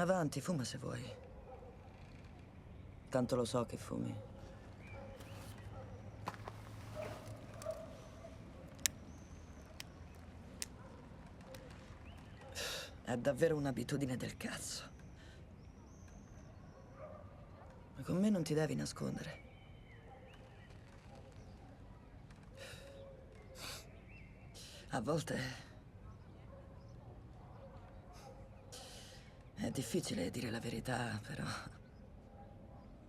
Avanti, fuma se vuoi. Tanto lo so che fumi. È davvero un'abitudine del cazzo. Ma con me non ti devi nascondere. A volte è difficile dire la verità,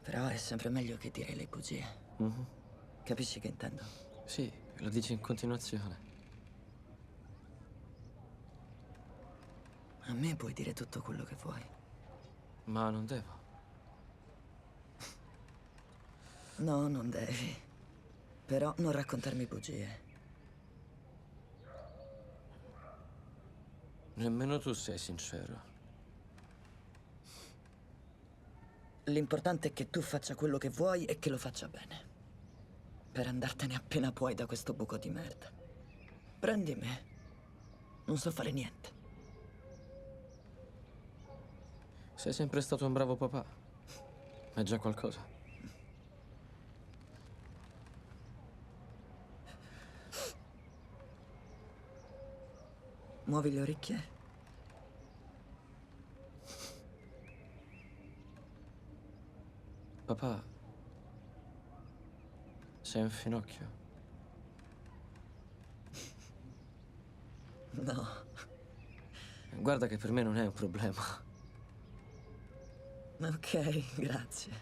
però è sempre meglio che dire le bugie. Capisci che intendo? Sì, lo dici in continuazione. A me puoi dire tutto quello che vuoi. Ma non devo. No, non devi. Però non raccontarmi bugie. Nemmeno tu sei sincero. L'importante è che tu faccia quello che vuoi e che lo faccia bene. Per andartene appena puoi da questo buco di merda. Prendi me. Non so fare niente. Sei sempre stato un bravo papà. È già qualcosa. Muovi le orecchie? Papà, sei un finocchio. No. Guarda che per me non è un problema. Ok, grazie.